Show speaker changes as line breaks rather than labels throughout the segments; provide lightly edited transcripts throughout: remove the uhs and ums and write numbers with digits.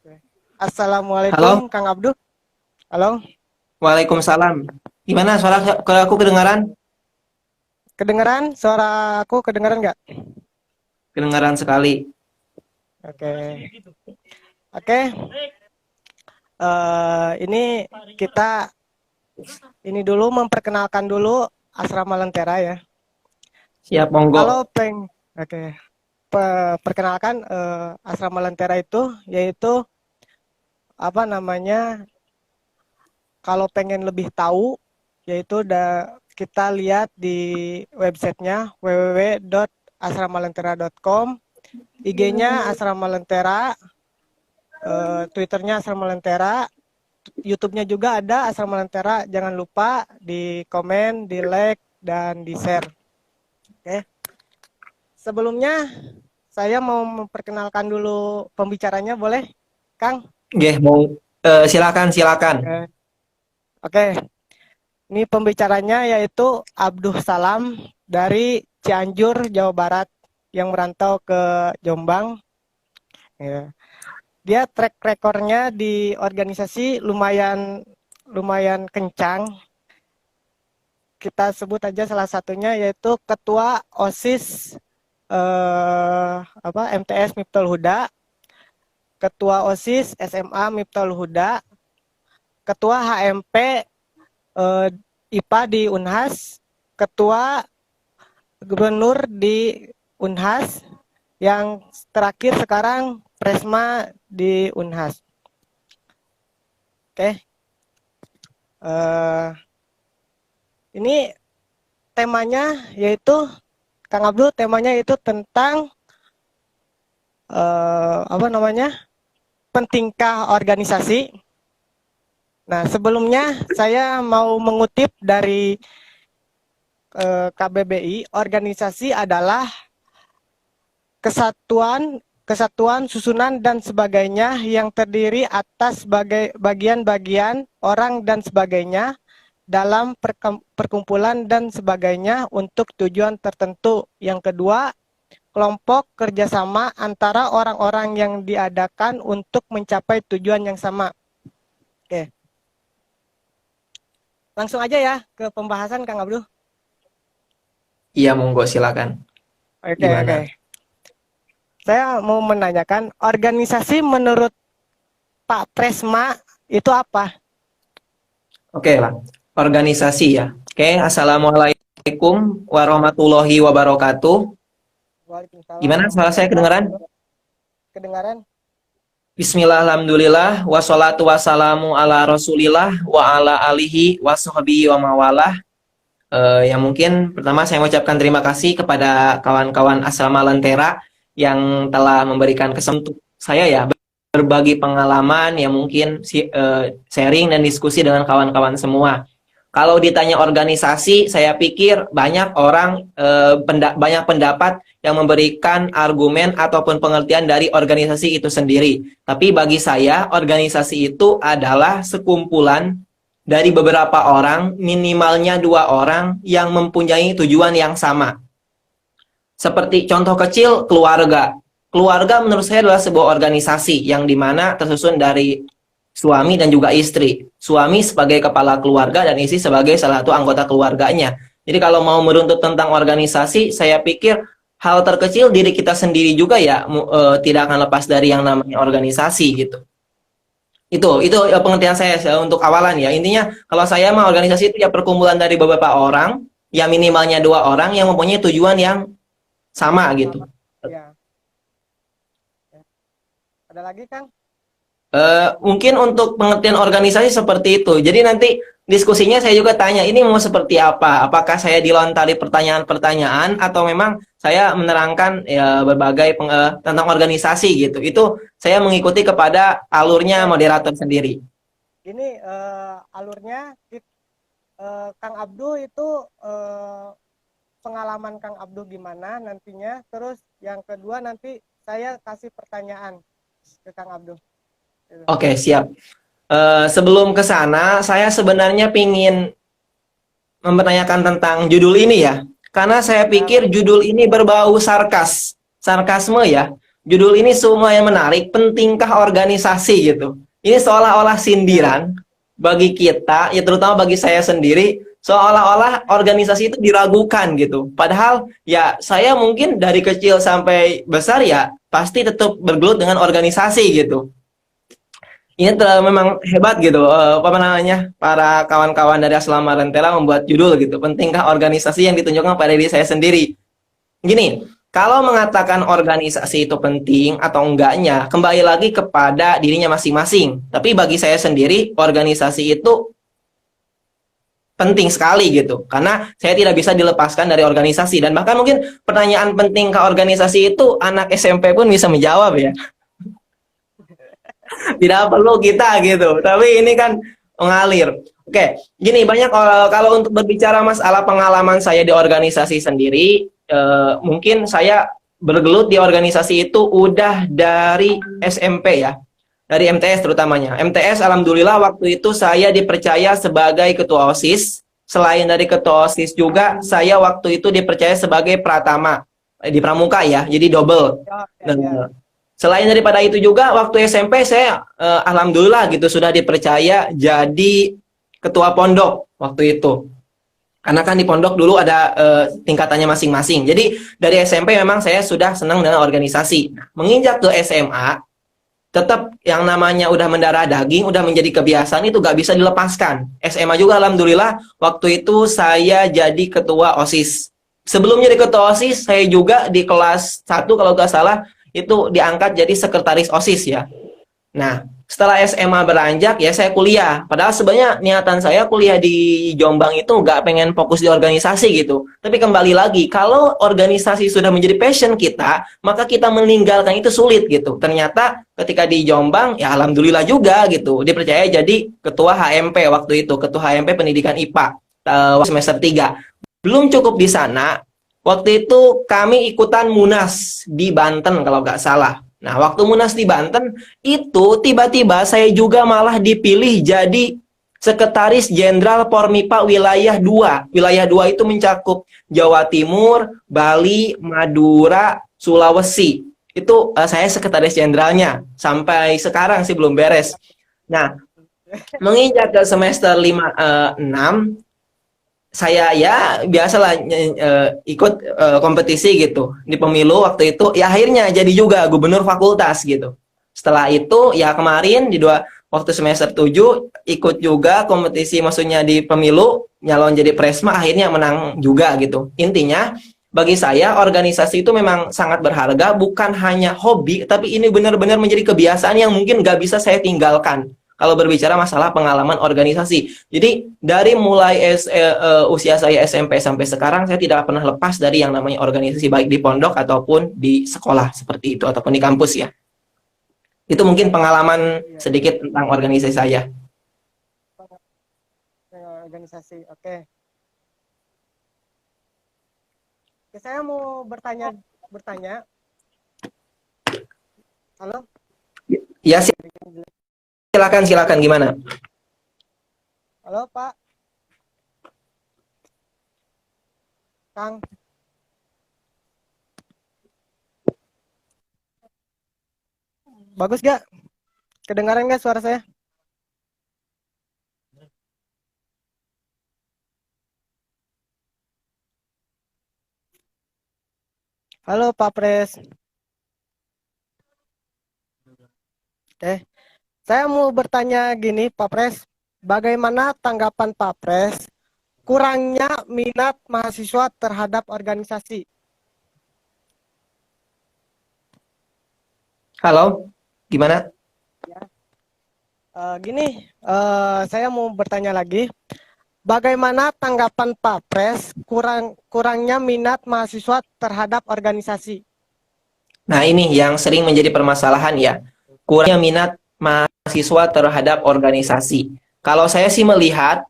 Halo,
Assalamualaikum Kang Abdul. Halo,
Waalaikumsalam. Gimana suara kalau aku kedengaran?
kedengeran suara aku kedengeran nggak?
Kedengaran sekali.
Oke, oke. Ini kita ini dulu memperkenalkan dulu Asrama Lentera ya.
Siap, monggo.
Kalau oke, perkenalkan Asrama Lentera itu yaitu apa namanya? Kalau pengen lebih tahu yaitu kita lihat di websitenya www.asramalentera.com, IG-nya Asrama Lentera, Twitternya Asrama Lentera, YouTube-nya juga ada Asrama Lentera. Jangan lupa di komen, di like, dan di share. Oke. Sebelumnya saya mau memperkenalkan dulu pembicaranya, boleh, Kang?
Nggih, mau silakan, silakan.
Oke. Oke. Ini pembicaranya yaitu Abdul Salam dari Cianjur, Jawa Barat yang merantau ke Jombang. Ya. Dia track recordnya di organisasi lumayan lumayan kencang. Kita sebut aja salah satunya yaitu Ketua OSIS MTS Miftahul Huda, Ketua OSIS SMA Miftahul Huda, Ketua HMP IPA di Unhas, Ketua Gubernur di Unhas, yang terakhir sekarang Presma di Unhas. Oke. Ini temanya yaitu Kang Abdul, temanya itu tentang pentingkah organisasi. Nah, sebelumnya saya mau mengutip dari KBBI. Organisasi adalah kesatuan, susunan dan sebagainya yang terdiri atas bagian-bagian orang dan sebagainya dalam perkumpulan dan sebagainya untuk tujuan tertentu. Yang kedua, kelompok kerjasama antara orang-orang yang diadakan untuk mencapai tujuan yang sama. Oke. Langsung aja ya ke pembahasan, Kang Abdul.
Iya, monggo silakan.
Oke,
Gimana?
oke. Saya mau menanyakan, organisasi menurut Pak Presma itu apa?
Oke lah. Organisasi ya. Oke, Assalamualaikum warahmatullahi wabarakatuh.
Waalaikumsalam
Gimana suara saya
warahmatullahi
kedengaran?
wabarakatuh. Kedengaran?
Bismillah, alhamdulillah, wassalatu wassalamu ala rasulillah wa ala alihi wa sahbihi wa mawalah. Yang mungkin pertama saya mengucapkan terima kasih kepada kawan-kawan Asrama Lentera yang telah memberikan kesempatan untuk saya ya berbagi pengalaman yang mungkin sharing dan diskusi dengan kawan-kawan semua. Kalau ditanya organisasi, saya pikir banyak orang banyak pendapat yang memberikan argumen ataupun pengertian dari organisasi itu sendiri. Tapi bagi saya, organisasi itu adalah sekumpulan dari beberapa orang, minimalnya 2 orang yang mempunyai tujuan yang sama. Seperti contoh kecil, keluarga. Keluarga menurut saya adalah sebuah organisasi yang dimana tersusun dari suami dan juga istri. Suami sebagai kepala keluarga dan istri sebagai salah satu anggota keluarganya. Jadi kalau mau meruntut tentang organisasi, saya pikir hal terkecil diri kita sendiri juga ya tidak akan lepas dari yang namanya organisasi gitu. Itu pengertian saya untuk awalan ya. Intinya kalau saya mah organisasi itu ya perkumpulan dari beberapa orang, ya minimalnya 2 orang yang mempunyai tujuan yang sama gitu.
Ya. Ada lagi, Kang?
Mungkin untuk pengertian organisasi seperti itu. Jadi nanti diskusinya saya juga tanya, ini mau seperti apa? Apakah saya dilontari pertanyaan-pertanyaan atau memang saya menerangkan ya berbagai tentang organisasi gitu. Itu saya mengikuti kepada alurnya moderator sendiri.
Ini alurnya Kang Abdul itu pengalaman Kang Abdul gimana nantinya. Terus yang kedua nanti saya kasih pertanyaan ke Kang Abdul.
Oke, siap. Sebelum ke sana, saya sebenarnya ingin mempertanyakan tentang judul ini ya. Karena saya pikir judul ini berbau sarkasme ya. judul ini semua yang menarik, pentingkah organisasi gitu. Ini seolah-olah sindiran bagi kita, ya terutama bagi saya sendiri, seolah-olah organisasi itu diragukan gitu. Padahal ya saya mungkin dari kecil sampai besar ya pasti tetap bergelut dengan organisasi gitu. Ini memang hebat gitu, apa namanya, para kawan-kawan dari Asrama Lentera membuat judul gitu, pentingkah organisasi yang ditunjukkan pada diri saya sendiri. Gini, kalau mengatakan organisasi itu penting atau enggaknya, kembali lagi kepada dirinya masing-masing. Tapi bagi saya sendiri, organisasi itu penting sekali gitu. Karena saya tidak bisa dilepaskan dari organisasi. Dan bahkan mungkin pertanyaan penting ke organisasi itu, anak SMP pun bisa menjawab ya. Tidak perlu kita gitu. Tapi ini kan mengalir. Oke, gini, banyak kalau untuk berbicara masalah pengalaman saya di organisasi sendiri, mungkin saya bergelut di organisasi itu udah dari SMP ya, dari MTS terutamanya. MTS, alhamdulillah waktu itu saya dipercaya sebagai ketua OSIS. Selain dari ketua OSIS juga, saya waktu itu dipercaya sebagai pratama di pramuka ya, jadi double. Dan selain daripada itu juga, waktu SMP saya alhamdulillah gitu sudah dipercaya jadi ketua pondok waktu itu. Karena kan di pondok dulu ada tingkatannya masing-masing. Jadi dari SMP memang saya sudah senang dengan organisasi. Menginjak ke SMA, tetap yang namanya udah mendarah daging, udah menjadi kebiasaan itu gak bisa dilepaskan. SMA juga alhamdulillah waktu itu saya jadi ketua OSIS. Sebelum jadi ketua OSIS, saya juga di kelas 1 kalau gak salah itu diangkat jadi sekretaris OSIS ya. Nah, setelah SMA beranjak ya saya kuliah. Padahal sebenarnya niatan saya kuliah di Jombang itu nggak pengen fokus di organisasi gitu. Tapi kembali lagi, kalau organisasi sudah menjadi passion kita, maka kita meninggalkan itu sulit gitu. Ternyata ketika di Jombang, ya alhamdulillah juga gitu. Dipercaya jadi ketua HMP waktu itu, ketua HMP Pendidikan IPA semester 3. Belum cukup di sana, waktu itu kami ikutan Munas di Banten kalau nggak salah. Nah, waktu Munas di Banten, itu tiba-tiba saya juga malah dipilih jadi Sekretaris Jenderal Pormipa Wilayah 2. Wilayah 2 itu mencakup Jawa Timur, Bali, Madura, Sulawesi. Itu saya Sekretaris Jenderalnya. Sampai sekarang sih belum beres. Nah, menginjak ke semester 6, saya ya biasalah ikut kompetisi gitu di pemilu waktu itu, ya akhirnya jadi juga gubernur fakultas gitu. Setelah itu ya kemarin waktu semester 7 ikut juga kompetisi, maksudnya di pemilu nyalon jadi presma, akhirnya menang juga gitu. Intinya bagi saya organisasi itu memang sangat berharga, bukan hanya hobi, tapi ini benar-benar menjadi kebiasaan yang mungkin gak bisa saya tinggalkan kalau berbicara masalah pengalaman organisasi. Jadi dari mulai usia saya SMP sampai sekarang, saya tidak pernah lepas dari yang namanya organisasi, baik di pondok ataupun di sekolah seperti itu, ataupun di kampus ya. Itu mungkin pengalaman sedikit tentang organisasi saya.
Organisasi, oke. Oke, saya mau bertanya. Halo?
Ya, silakan gimana?
Halo, Pak. Kang. Bagus gak? Kedengaran gak suara saya? Halo, Pak Pres. Saya mau bertanya gini, Pak Pres. Bagaimana tanggapan Pak Pres kurangnya minat mahasiswa terhadap organisasi?
Halo, gimana?
Ya. Saya mau bertanya lagi. Bagaimana tanggapan Pak Pres kurangnya minat mahasiswa terhadap organisasi?
Nah, ini yang sering menjadi permasalahan ya. Kurangnya minat mahasiswa terhadap organisasi. Kalau saya sih melihat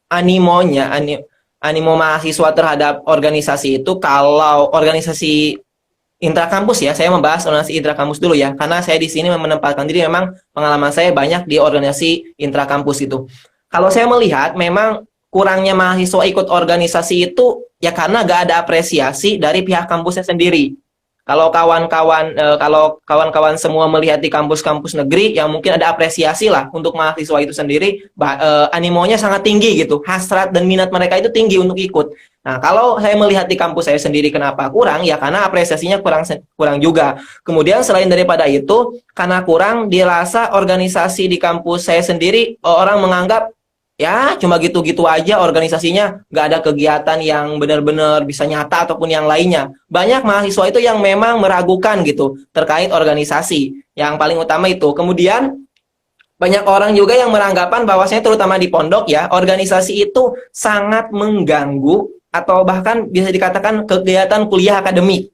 animo mahasiswa terhadap organisasi itu, kalau organisasi intrakampus ya, saya membahas organisasi intrakampus dulu ya, karena saya di sini menempatkan diri, memang pengalaman saya banyak di organisasi intrakampus itu. Kalau saya melihat memang kurangnya mahasiswa ikut organisasi itu ya karena gak ada apresiasi dari pihak kampusnya sendiri. Kalau kawan-kawan semua melihat di kampus-kampus negeri, yang mungkin ada apresiasi lah untuk mahasiswa itu sendiri, animonya sangat tinggi gitu, hasrat dan minat mereka itu tinggi untuk ikut. Nah, kalau saya melihat di kampus saya sendiri kenapa kurang, ya karena apresiasinya kurang juga. Kemudian selain daripada itu, karena kurang dirasa organisasi di kampus saya sendiri, orang menganggap ya cuma gitu-gitu aja organisasinya, nggak ada kegiatan yang benar-benar bisa nyata ataupun yang lainnya. Banyak mahasiswa itu yang memang meragukan gitu terkait organisasi. Yang paling utama itu. Kemudian banyak orang juga yang beranggapan bahwasanya terutama di pondok ya, organisasi itu sangat mengganggu atau bahkan bisa dikatakan kegiatan kuliah akademik.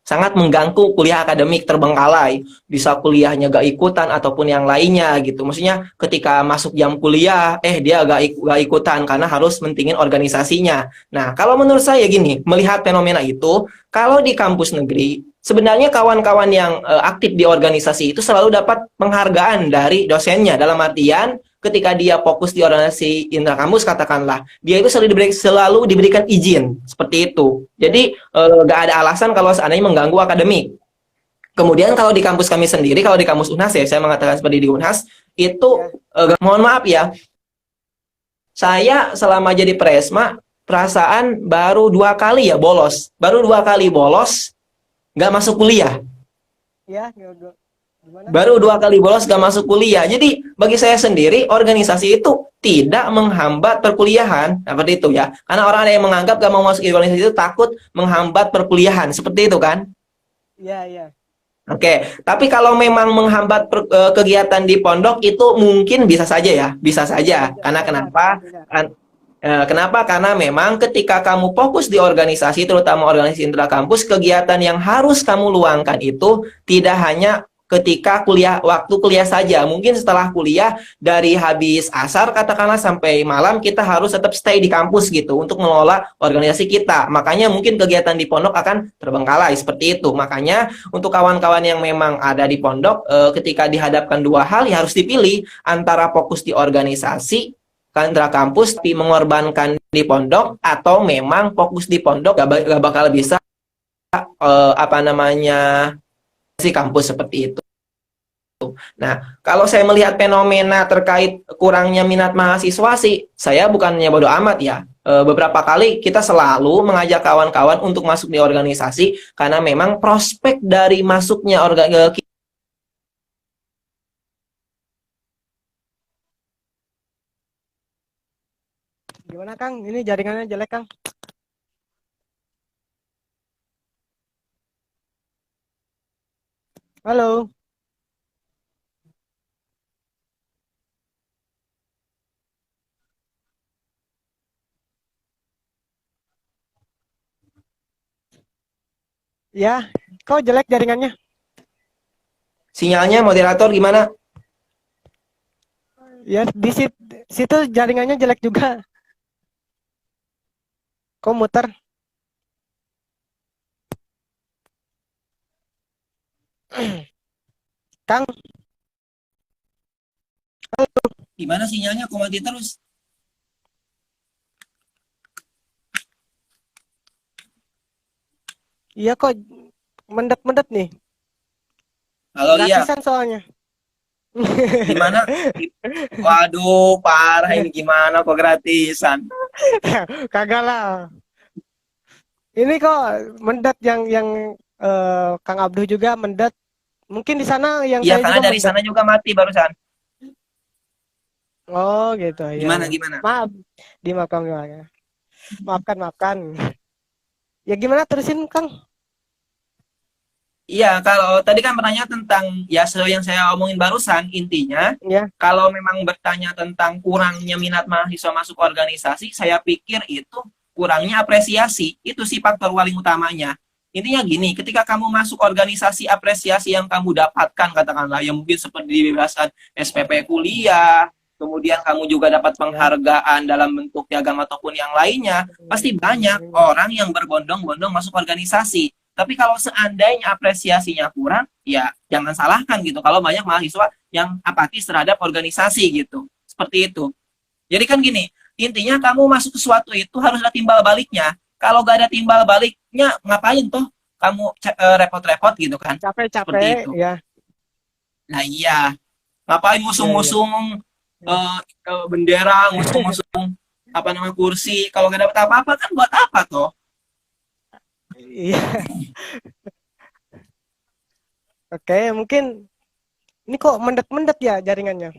Sangat mengganggu kuliah akademik, terbengkalai, bisa kuliahnya gak ikutan ataupun yang lainnya gitu. Maksudnya ketika masuk jam kuliah, dia gak ikutan karena harus mentingin organisasinya. Nah, kalau menurut saya gini, melihat fenomena itu, kalau di kampus negeri, sebenarnya kawan-kawan yang aktif di organisasi itu selalu dapat penghargaan dari dosennya, dalam artian ketika dia fokus di organisasi intrakampus katakanlah, dia itu selalu diberikan izin seperti itu. Jadi nggak ada alasan kalau seandainya mengganggu akademik. Kemudian kalau di kampus kami sendiri, kalau di kampus Unhas ya, saya mengatakan seperti di Unhas, itu mohon maaf ya, saya selama jadi presma, perasaan baru 2 kali ya bolos. Baru 2 kali bolos, nggak masuk kuliah.
Ya, gimana?
Baru 2 kali bolos gak masuk kuliah. Jadi bagi saya sendiri organisasi itu tidak menghambat perkuliahan seperti itu ya. Karena orang ada yang menganggap gak mau masuk organisasi itu takut menghambat perkuliahan seperti itu kan?
Iya, iya.
Oke, tapi kalau memang menghambat kegiatan di pondok itu mungkin bisa saja ya, bisa saja. Karena kenapa? Kenapa? Karena memang ketika kamu fokus di organisasi, terutama organisasi intrakampus, kegiatan yang harus kamu luangkan itu tidak hanya ketika waktu kuliah saja. Mungkin setelah kuliah, dari habis asar katakanlah sampai malam, kita harus tetap stay di kampus gitu untuk mengelola organisasi kita. Makanya mungkin kegiatan di pondok akan terbengkalai seperti itu. Makanya untuk kawan-kawan yang memang ada di pondok, ketika dihadapkan 2 hal, ya harus dipilih antara fokus di organisasi kantra kampus, tapi mengorbankan di pondok, atau memang fokus di pondok gak bakal bisa si kampus seperti itu. Nah, kalau saya melihat fenomena terkait kurangnya minat mahasiswa sih, saya bukannya bodoh amat ya. Beberapa kali kita selalu mengajak kawan-kawan untuk masuk di organisasi karena memang prospek dari masuknya
Gimana Kang? Ini jaringannya jelek Kang. Halo. Ya, kok jelek jaringannya?
sinyalnya moderator gimana?
Ya, di situ jaringannya jelek juga. Kok muter? Kang,
Gimana sinyalnya? Kok mati terus?
iya kok mendet-mendet nih.
Halo, iya.
Gratisan soalnya.
Gimana? Waduh, parah ini, gimana kok gratisan?
Kagak lah. Ini kok mendet yang Kang Abduh juga mendet. Mungkin di sana yang
Iya,
saya
karena
juga
dari
mendet.
sana juga mati barusan.
Oh gitu ya.
Gimana?
Maaf, dimaafkan gimana? Maafkan. Ya gimana terusin Kang?
Iya, kalau tadi kan bertanya tentang ya yang saya omongin barusan, intinya
Ya,
kalau memang bertanya tentang kurangnya minat mahasiswa masuk organisasi, saya pikir itu kurangnya apresiasi. Itu sih faktor paling utamanya. Intinya gini, ketika kamu masuk organisasi, apresiasi yang kamu dapatkan, katakanlah, yang mungkin seperti bebasan SPP kuliah, kemudian kamu juga dapat penghargaan dalam bentuk piagam ataupun yang lainnya, pasti banyak orang yang berbondong-bondong masuk organisasi. Tapi kalau seandainya apresiasinya kurang, ya jangan salahkan gitu. Kalau banyak mahasiswa yang apatis terhadap organisasi gitu. Seperti itu. Jadi kan gini, intinya kamu masuk ke sesuatu itu harus ada timbal baliknya. Kalau gak ada timbal baliknya, ngapain toh kamu repot-repot gitu kan, seperti
Capek-capek
itu.
ya.
Nah iya, ngapain
Iya, iya.
ngusung-ngusung bendera, ngusung-ngusung apa namanya kursi, kalau nggak dapat apa-apa kan buat apa toh?
Iya. Oke, mungkin ini kok mendet-mendet ya jaringannya.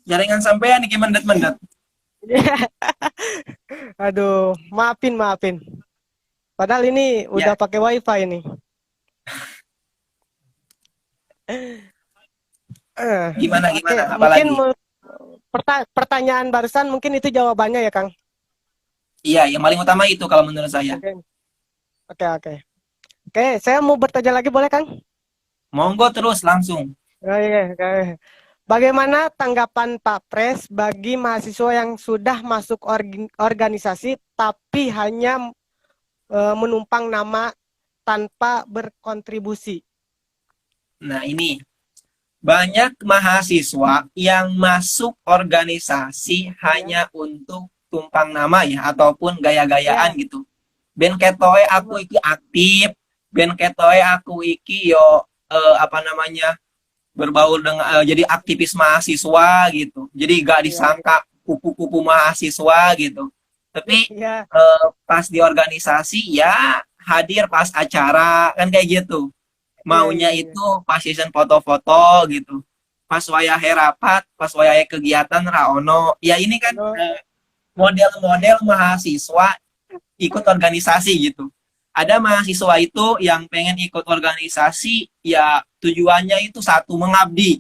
Jaringan sampean nih mendet-mendet.
Aduh, maafin, maafin. Padahal ini udah
Ya,
pakai wifi nih.
gimana
Oke,
gimana
mungkin
apalagi?
pertanyaan barusan mungkin itu jawabannya ya, Kang.
Iya, yang paling utama itu kalau menurut saya.
Oke, oke, oke. Oke, saya mau bertanya lagi boleh, Kang?
Monggo terus langsung.
Oke, oke. Bagaimana tanggapan Pak Pres bagi mahasiswa yang sudah masuk organisasi tapi hanya menumpang nama tanpa berkontribusi?
Nah, ini banyak mahasiswa yang masuk organisasi
Ya,
hanya untuk tumpang nama ya ataupun gaya-gayaan
ya,
gitu. Ben ketoe aku iki aktif, ben ketoe aku iki yo apa namanya berbaur dengan jadi aktivis mahasiswa gitu. Jadi gak
ya,
disangka kupu-kupu mahasiswa gitu. Tapi
ya,
pas di organisasi ya hadir pas acara kan kayak gitu.
ya,
Maunya
ya, ya.
itu pas season foto-foto gitu. Pas wayahe rapat, pas wayahe kegiatan raono. Ya ini kan
No,
model-model mahasiswa ikut organisasi gitu. Ada mahasiswa itu yang pengen ikut organisasi, ya tujuannya itu satu, mengabdi.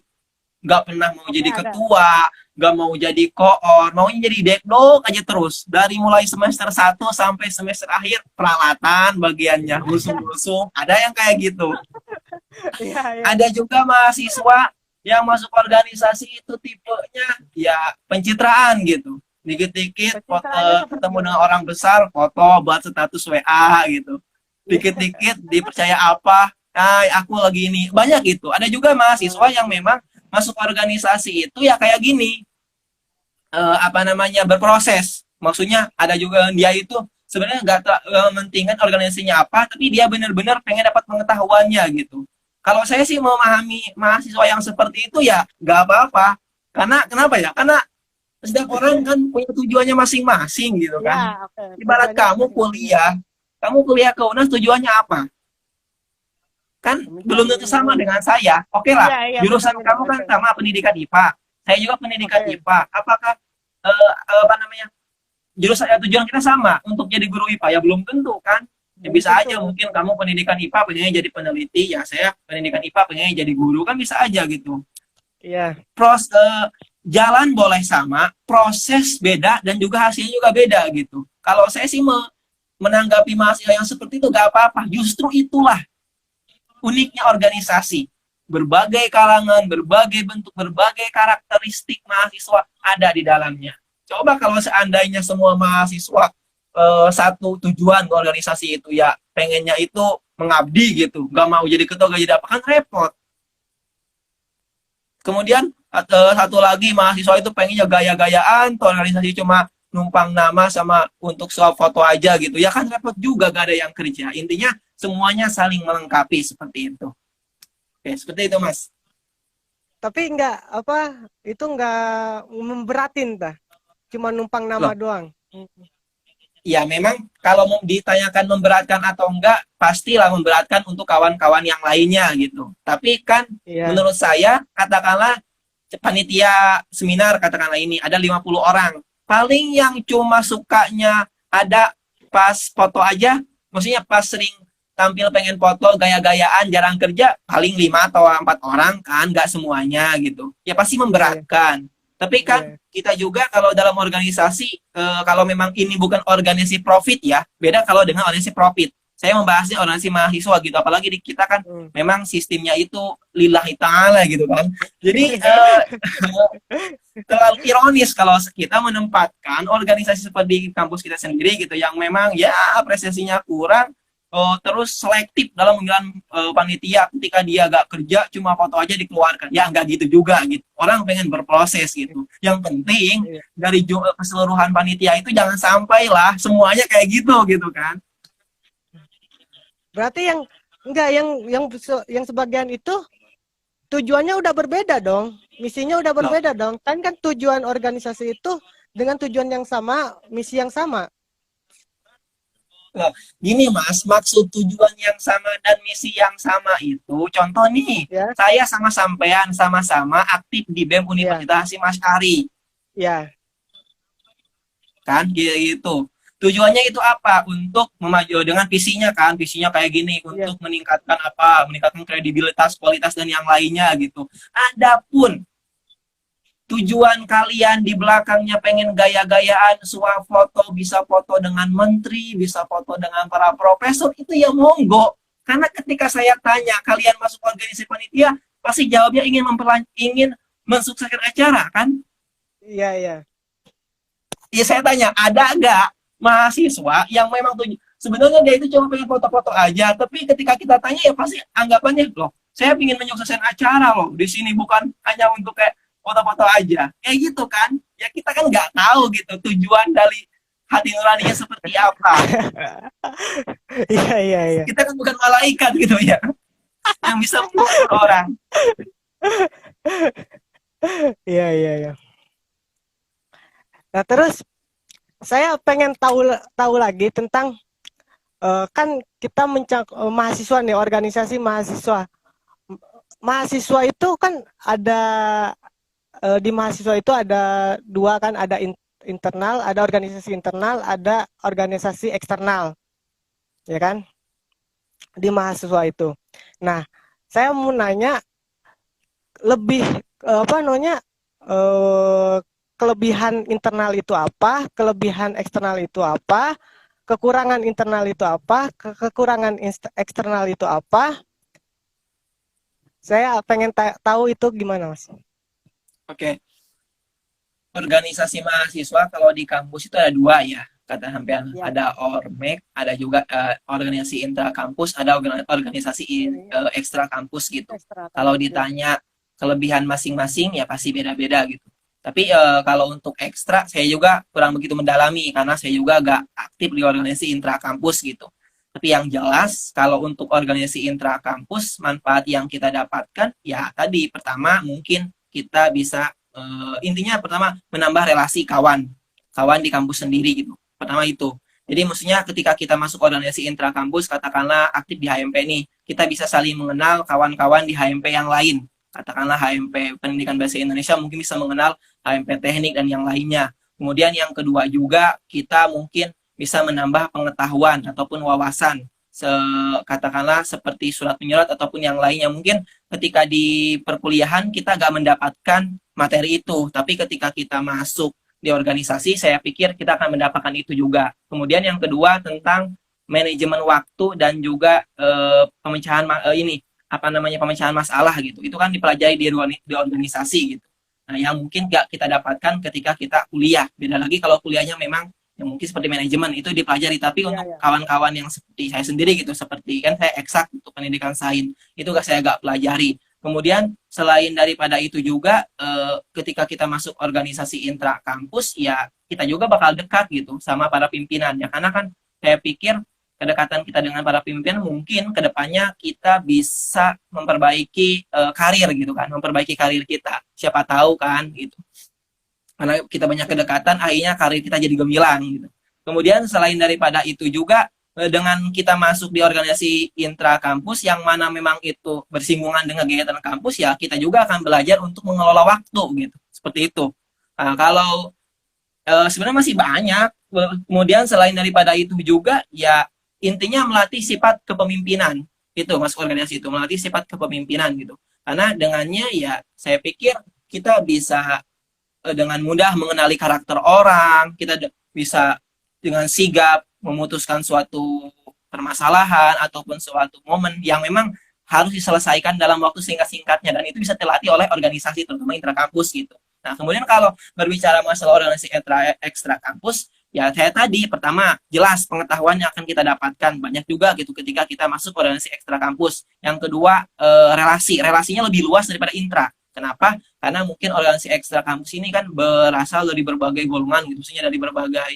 Nggak pernah mau
oke
jadi
ada.
ketua, nggak mau jadi koor, maunya jadi dekdok aja terus. Dari mulai semester 1 sampai semester akhir, peralatan bagiannya, usung-usung. Ada yang kayak gitu.
Ya, ya.
Ada juga mahasiswa yang masuk organisasi itu tipenya ya pencitraan gitu. Dikit-dikit
Pencitraannya seperti
ketemu dengan
gimana?
orang besar, foto buat status WA gitu. Dikit-dikit dipercaya apa, aku lagi ini. Banyak gitu. Ada juga mahasiswa yang memang masuk organisasi itu ya kayak gini, apa namanya berproses. Maksudnya ada juga dia itu sebenarnya nggak mementingkan organisasinya apa, tapi dia benar-benar pengen dapat pengetahuannya gitu. Kalau saya sih memahami mahasiswa yang seperti itu ya nggak apa-apa. Karena kenapa ya? Karena setiap orang kan punya tujuannya masing-masing gitu
Ya,
kan.
oke.
Ibarat
Tujuannya masing-masing.
kamu kuliah ke UNAS tujuannya apa? Kan belum
Mencari
tentu
ilmu.
sama dengan saya. Oke lah,
Iya, iya, betul,
jurusan
betul.
kamu kan
Oke.
sama pendidikan IPA. Saya juga pendidikan
Oke.
IPA. Apakah apa namanya jurusan tujuan kita sama untuk jadi guru IPA? Ya belum tentu kan. Ya
Belum
bisa
tentu.
aja mungkin kamu pendidikan IPA pengennya jadi peneliti, ya saya pendidikan IPA pengennya jadi guru kan bisa aja gitu.
Iya.
Jalan boleh sama, proses beda dan juga hasilnya juga beda gitu. Kalau saya sih menanggapi mahasiswa yang seperti itu gak apa-apa. Justru itulah uniknya organisasi. Berbagai kalangan, berbagai bentuk, berbagai karakteristik mahasiswa ada di dalamnya. Coba kalau seandainya semua mahasiswa satu tujuan ke organisasi itu ya pengennya itu mengabdi gitu, gak mau jadi ketua, gak jadi apa, kan repot. Kemudian satu lagi mahasiswa itu pengennya gaya-gayaan, tuh organisasi cuma numpang nama sama untuk swap foto aja gitu. Ya kan repot juga, gak ada yang kerja. Intinya semuanya saling melengkapi seperti itu. Oke, seperti itu Mas.
Tapi enggak apa itu enggak memberatin dah. Cuma numpang nama
Loh,
doang.
ya memang kalau mau ditanyakan memberatkan atau enggak, pastilah memberatkan untuk kawan-kawan yang lainnya gitu. Tapi kan
Iya.
menurut saya, katakanlah panitia seminar katakanlah ini ada 50 orang. Paling yang cuma sukanya ada pas foto aja, maksudnya pas sering tampil pengen foto gaya-gayaan jarang kerja paling 5 atau 4 orang kan, nggak semuanya gitu. Ya pasti
Iya.
memberatkan. Tapi kan
Iya.
kita juga kalau dalam organisasi, kalau memang ini bukan organisasi profit ya, beda kalau dengan organisasi profit. Saya membahasnya organisasi mahasiswa gitu, apalagi di kita kan
Hmm.
memang sistemnya itu lillahi ta'ala gitu kan. Jadi terlalu ironis kalau kita menempatkan organisasi seperti kampus kita sendiri gitu, yang memang ya apresiasinya kurang, terus selektif dalam memilih panitia, ketika dia gak kerja cuma foto aja dikeluarkan. Ya nggak gitu juga gitu. Orang pengen berproses gitu. Yang penting
Iya.
dari keseluruhan panitia itu jangan sampai lah semuanya kayak gitu kan.
Berarti yang enggak yang sebagian itu tujuannya udah berbeda dong. Misinya udah
Loh,
berbeda dong. Kan tujuan organisasi itu dengan tujuan yang sama, misi yang sama.
loh, gini Mas, maksud tujuan yang sama dan misi yang sama itu, contoh nih,
Ya,
saya sama sampean sama-sama aktif di BEM
ya,
Universitas Hasyim Asy'ari,
ya,
kan gitu. Tujuannya itu apa? Untuk memaju dengan visinya kan, visinya kayak gini,
ya.
untuk meningkatkan apa? Meningkatkan kredibilitas, kualitas dan yang lainnya gitu. Adapun tujuan kalian di belakangnya pengen gaya-gayaan, foto, bisa foto dengan menteri, bisa foto dengan para profesor, itu ya monggo. Karena ketika saya tanya kalian masuk organisasi panitia, pasti jawabnya ingin mensukseskan acara kan?
Iya, iya.
Ya saya tanya, ada nggak mahasiswa yang memang sebenarnya dia itu cuma pengen foto-foto aja, tapi ketika kita tanya ya pasti anggapannya loh, saya ingin menyukseskan acara loh di sini, bukan hanya untuk kayak foto-foto aja, kayak gitu kan? Ya kita kan nggak tahu gitu tujuan dari hati nuraninya seperti apa.
Iya, iya, iya.
Kita kan bukan malaikat gitu ya, yang bisa mengukur orang.
Iya, iya, iya. Nah, terus saya pengen tahu tahu lagi tentang kan kita mahasiswa nih, organisasi mahasiswa. Mahasiswa itu kan ada di mahasiswa itu ada dua kan, ada internal, ada organisasi internal, ada organisasi eksternal, ya kan? Di mahasiswa itu. Nah, saya mau nanya lebih apa namanya eh, kelebihan internal itu apa, kelebihan eksternal itu apa, kekurangan internal itu apa, kekurangan eksternal itu apa. Saya pengen tahu itu gimana, Mas?
Oke, organisasi mahasiswa kalau di kampus itu ada dua ya, kata sampean,
Ya.
ada ormek, ada juga organisasi intra kampus, ada organisasi ekstra kampus gitu.
Ekstra
Kalau
kampus, ya.
ditanya kelebihan masing-masing ya pasti beda-beda gitu. Tapi kalau untuk ekstra saya juga kurang begitu mendalami karena saya juga gak aktif di organisasi intra kampus gitu. Tapi yang jelas kalau untuk organisasi intra kampus manfaat yang kita dapatkan ya tadi pertama mungkin kita bisa intinya pertama menambah relasi kawan di kampus sendiri gitu. Pertama itu. Jadi maksudnya ketika kita masuk organisasi intra kampus, katakanlah aktif di HMP nih, kita bisa saling mengenal kawan-kawan di HMP yang lain. Katakanlah HMP Pendidikan Bahasa Indonesia mungkin bisa mengenal HMP Teknik dan yang lainnya. Kemudian yang kedua juga kita mungkin bisa menambah pengetahuan ataupun wawasan. Katakanlah seperti surat menyurat ataupun yang lainnya. Mungkin ketika di perkuliahan kita gak mendapatkan materi itu, tapi ketika kita masuk di organisasi, saya pikir kita akan mendapatkan itu juga. Kemudian yang kedua tentang manajemen waktu dan juga pemecahan pemecahan masalah gitu. Itu kan dipelajari di organisasi gitu. Nah, yang mungkin gak kita dapatkan ketika kita kuliah. Beda lagi kalau kuliahnya memang yang mungkin seperti manajemen itu dipelajari, tapi untuk kawan-kawan yang seperti saya sendiri gitu, seperti kan saya eksak untuk pendidikan sains, itu saya gak pelajari. Kemudian selain daripada itu juga ketika kita masuk organisasi intra kampus ya kita juga bakal dekat gitu sama para pimpinan ya, karena kan saya pikir kedekatan kita dengan para pimpinan mungkin kedepannya kita bisa memperbaiki karir gitu kan, memperbaiki karir kita, siapa tahu kan gitu, karena kita banyak kedekatan akhirnya karir kita jadi gemilang gitu. Kemudian selain daripada itu juga dengan kita masuk di organisasi intra kampus yang mana memang itu bersinggungan dengan kegiatan kampus ya kita juga akan belajar untuk mengelola waktu gitu, seperti itu. Nah, kalau sebenarnya masih banyak. Kemudian selain daripada itu juga ya intinya melatih sifat kepemimpinan, itu masuk organisasi itu melatih sifat kepemimpinan gitu, karena dengannya ya saya pikir kita bisa dengan mudah mengenali karakter orang, kita bisa dengan sigap memutuskan suatu permasalahan ataupun suatu momen yang memang harus diselesaikan dalam waktu singkat-singkatnya, dan itu bisa terlatih oleh organisasi terutama intrakampus gitu. Nah, kemudian kalau berbicara masalah organisasi ekstra kampus, Ya, saya tadi pertama jelas pengetahuan yang akan kita dapatkan banyak juga gitu ketika kita masuk organisasi ekstra kampus. Yang kedua relasinya lebih luas daripada intra. Kenapa? Karena mungkin organisasi ekstra kampus ini kan berasal dari berbagai golongan gitu, maksudnya dari berbagai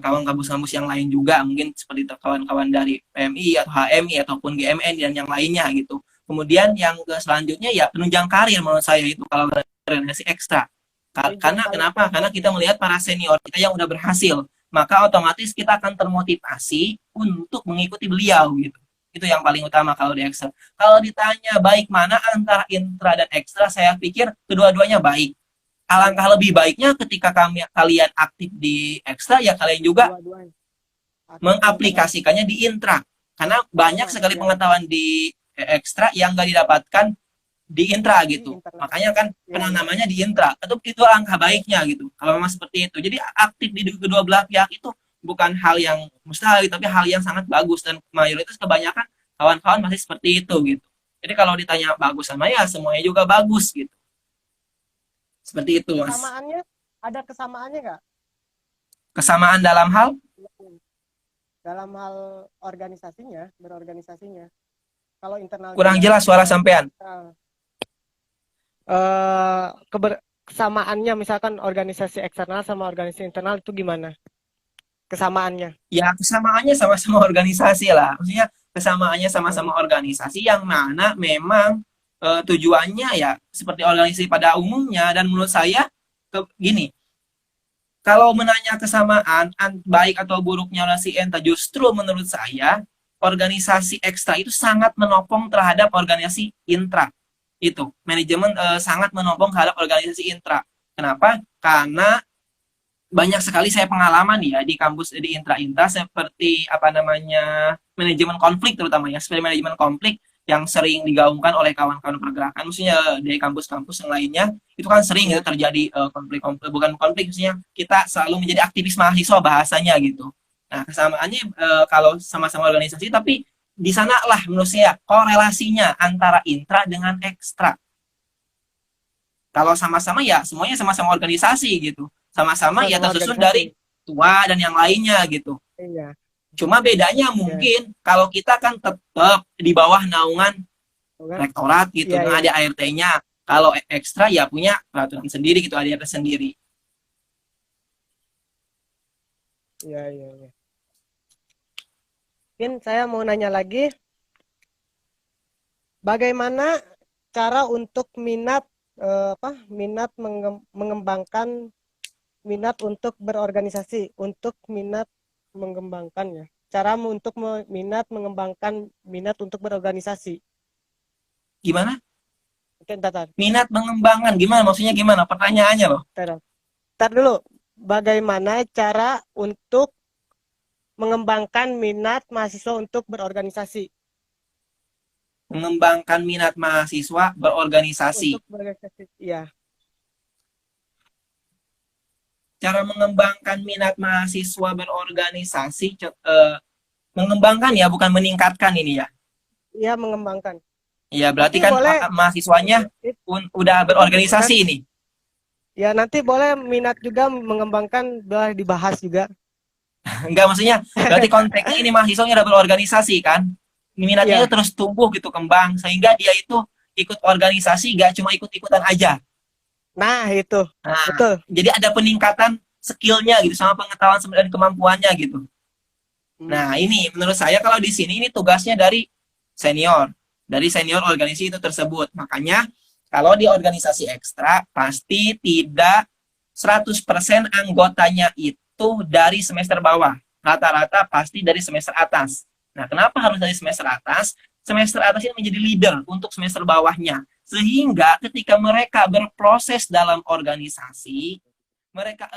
kawan kampus-kampus yang lain juga, mungkin seperti kawan-kawan dari PMI atau HMI ataupun GMN dan yang lainnya gitu. Kemudian yang selanjutnya ya penunjang karir menurut saya itu kalau organisasi ekstra. Karena kenapa? Karena kita melihat para senior kita yang udah berhasil, maka otomatis kita akan termotivasi untuk mengikuti beliau gitu. Itu yang paling utama kalau di ekstra. Kalau ditanya baik mana antara intra dan ekstra, saya pikir kedua-duanya baik. Alangkah lebih baiknya ketika kalian aktif di ekstra, ya kalian juga mengaplikasikannya di intra. Karena banyak sekali pengetahuan di ekstra yang gak didapatkan di intra gitu. Makanya kan pernah namanya di intra. Itu langkah baiknya gitu. Kalau memang seperti itu. Jadi aktif di kedua belah pihak itu bukan hal yang mustahil, tapi hal yang sangat bagus. Dan mayoritas kebanyakan kawan-kawan masih seperti itu gitu. Jadi kalau ditanya bagus sama ya semuanya juga bagus gitu. Seperti itu, Mas.
Kesamaannya, ada kesamaannya nggak?
Kesamaan dalam hal?
Dalam hal organisasinya, berorganisasinya. Kalau internal
Kurang jelas suara sampean.
Kesamaannya misalkan organisasi eksternal sama organisasi internal itu gimana? Kesamaannya?
Ya, kesamaannya sama-sama organisasi lah. Maksudnya kesamaannya sama-sama organisasi yang mana memang tujuannya ya seperti organisasi pada umumnya. Dan menurut saya gini, kalau menanya kesamaan baik atau buruknya organisasi ENTA, justru menurut saya organisasi ekstra itu sangat menopang terhadap organisasi intra. Itu manajemen sangat menopang terhadap organisasi intra. Kenapa? Karena banyak sekali saya pengalaman ya di kampus di intra seperti apa namanya manajemen konflik, terutama ya seperti manajemen konflik yang sering digaungkan oleh kawan-kawan pergerakan, maksudnya dari kampus-kampus yang lainnya, itu kan sering ya terjadi konflik-konflik, bukan konflik, maksudnya kita selalu menjadi aktivis mahasiswa bahasanya gitu. Nah, kesamaannya kalau sama-sama organisasi, tapi di sanalah menurut saya korelasinya antara intra dengan ekstra. Kalau sama-sama ya semuanya sama-sama organisasi gitu. Sama-sama ya tersusun dari tua dan yang lainnya gitu.
Iya.
Cuma bedanya mungkin kalau kita kan tetap di bawah naungan rektorat gitu,
iya,
ada ART-nya. Kalau ekstra ya punya peraturan sendiri gitu, ART sendiri.
Iya. Mungkin saya mau nanya lagi, bagaimana cara untuk mengembangkan minat untuk berorganisasi, untuk minat mengembangkannya. Cara untuk mengembangkan minat untuk berorganisasi.
Gimana?
Bentar.
Minat mengembangkan gimana? Maksudnya gimana? Pertanyaannya loh.
Bentar dulu. Bagaimana cara untuk mengembangkan minat mahasiswa untuk berorganisasi?
Mengembangkan minat mahasiswa berorganisasi.
Untuk berorganisasi, iya.
Cara mengembangkan minat mahasiswa berorganisasi, mengembangkan ya, bukan meningkatkan ini ya.
Iya, mengembangkan.
Iya, berarti kan mahasiswanya udah berorganisasi ini.
Ya, nanti boleh minat juga mengembangkan, boleh dibahas juga.
Enggak, maksudnya berarti konteksnya ini mahasiswanya udah berorganisasi kan. Minatnya itu terus tumbuh gitu, kembang, sehingga dia itu ikut organisasi, gak cuma ikut-ikutan aja.
Nah, itu. Betul.
Jadi ada peningkatan skillnya gitu, sama pengetahuan dan kemampuannya gitu. Nah, ini menurut saya kalau di sini ini tugasnya dari senior organisasi itu tersebut. Makanya kalau di organisasi ekstra pasti tidak 100% anggotanya itu dari semester bawah. Rata-rata pasti dari semester atas. Nah, kenapa harus dari semester atas? Semester atas ini menjadi leader untuk semester bawahnya. Sehingga ketika mereka berproses dalam organisasi, mereka